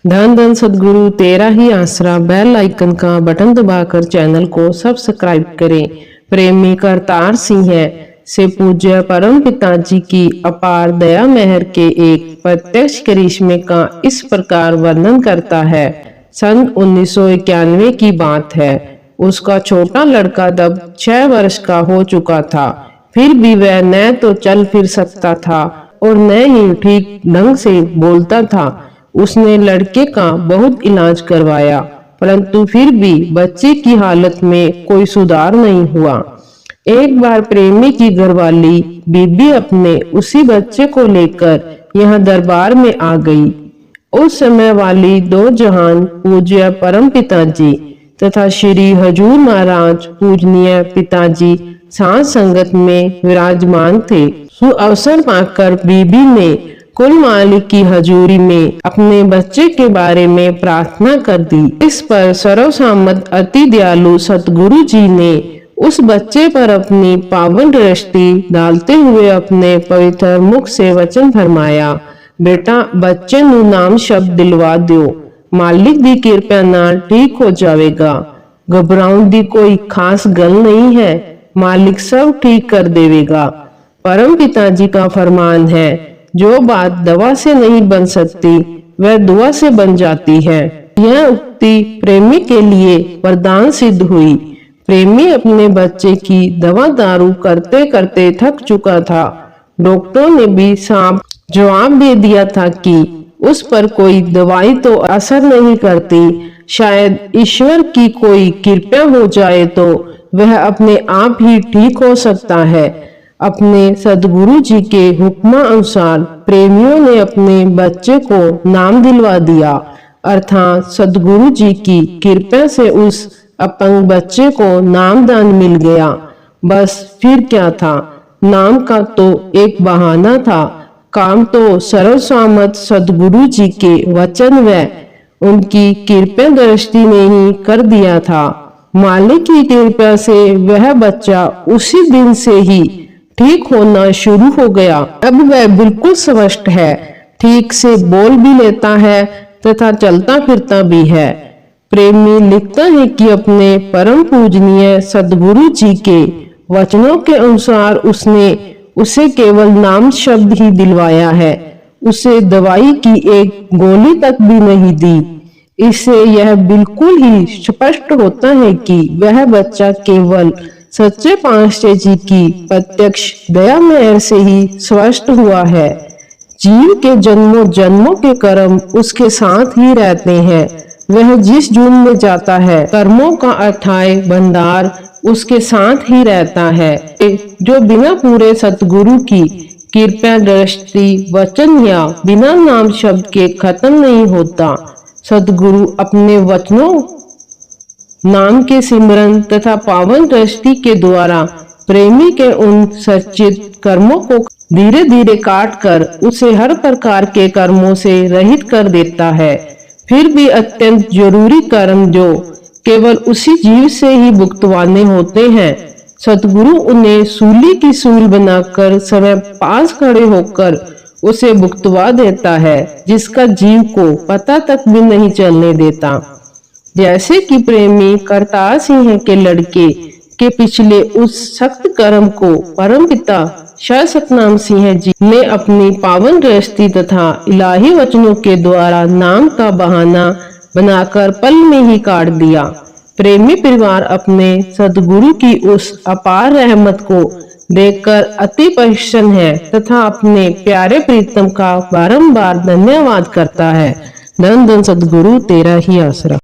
धन धन सद्गुरु तेरा ही आसरा। बेल आइकन का बटन दबाकर चैनल को सब्सक्राइब करें। प्रेमी करतार सिंह से पूज्य परम पिताजी की अपार दया मेहर के एक प्रत्यक्ष करिश्मे का इस प्रकार वर्णन करता है। सन 1991 की बात है। उसका छोटा लड़का तब 6 वर्ष का हो चुका था। फिर भी वह न तो चल फिर सकता था और न ही ठीक ढंग से बोलता था। उसने लड़के का बहुत इलाज करवाया, परंतु फिर भी बच्चे की हालत में कोई सुधार नहीं हुआ। एक बार प्रेमी की घरवाली बीबी अपने उसी बच्चे को लेकर यहाँ दरबार में आ गई। उस समय वाली दो जहान पूज्य परम पिताजी तथा श्री हजूर महाराज पूजनीय पिताजी साथ संगत में विराजमान थे। अवसर पाकर बीबी ने कुल मालिक की हजूरी में अपने बच्चे के बारे में प्रार्थना कर दी। इस पर सर्वसम्मत अति दयालु सतगुरु जी ने उस बच्चे पर अपनी पावन दृष्टि डालते हुए अपने पवित्र मुख से वचन फरमाया, बेटा बच्चे नु नाम शब्द दिलवा दो, मालिक दी कृपा नाल ठीक हो जाएगा। घबराउन दी कोई खास गल नहीं है, मालिक सब ठीक कर देवेगा। परम पिताजी का फरमान है, जो बात दवा से नहीं बन सकती वह दुआ से बन जाती है। यह उक्ति प्रेमी के लिए वरदान सिद्ध हुई। प्रेमी अपने बच्चे की दवा दारू करते करते थक चुका था। डॉक्टरों ने भी साफ जवाब दे दिया था कि उस पर कोई दवाई तो असर नहीं करती, शायद ईश्वर की कोई कृपा हो जाए तो वह अपने आप ही ठीक हो सकता है। अपने सदगुरु जी के हुक्म अनुसार प्रेमियों ने अपने बच्चे को नाम दिलवा दिया, अर्थात सदगुरु जी की कृपा से उस अपंग बच्चे को नामदान मिल गया। बस फिर क्या था, नाम का तो एक बहाना था, काम तो सर्वसम्मत सदगुरु जी के वचन व उनकी कृपा दृष्टि ने ही कर दिया था। मालिक की कृपा से वह बच्चा उसी दिन से ही ठीक होना शुरू हो गया। अब वह बिल्कुल स्पष्ट है, ठीक से बोल भी लेता है तथा चलता फिरता भी है। प्रेमी लिखता है कि अपने परम पूजनीय सदगुरु जी के वचनों के अनुसार उसने उसे केवल नाम शब्द ही दिलवाया है, उसे दवाई की एक गोली तक भी नहीं दी। इससे यह बिल्कुल ही स्पष्ट होता है कि वह बच्चा केवल सच्चे पातशाह जी की प्रत्यक्ष दया मेहर से ही स्वस्थ हुआ है। जीव के जन्मों जन्मों के कर्म उसके साथ ही रहते हैं। वह जिस जून में जाता है कर्मों का अथाय भंडार उसके साथ ही रहता है, जो बिना पूरे सतगुरु की कृपा दृष्टि वचन या बिना नाम शब्द के खत्म नहीं होता। सतगुरु अपने वचनों नाम के सिमरन तथा पावन दृष्टि के द्वारा प्रेमी के उन सच्चित कर्मों को धीरे धीरे काट कर उसे हर प्रकार के कर्मों से रहित कर देता है। फिर भी अत्यंत जरूरी कर्म जो केवल उसी जीव से ही भुगतवाने होते हैं, सतगुरु उन्हें सूली की सूल बनाकर समय पास खड़े होकर उसे भुगतवा देता है, जिसका जीव को पता तक भी नहीं चलने देता। जैसे कि प्रेमी करतार सिंह के लड़के के पिछले उस सख्त कर्म को परम पिता शाह सतनाम सिंह जी ने अपनी पावन दृष्टि तथा इलाही वचनों के द्वारा नाम का बहाना बनाकर पल में ही काट दिया। प्रेमी परिवार अपने सदगुरु की उस अपार रहमत को देखकर अति प्रसन्न है तथा अपने प्यारे प्रीतम का बारंबार धन्यवाद करता है। धन धन सदगुरु तेरा ही आसरा।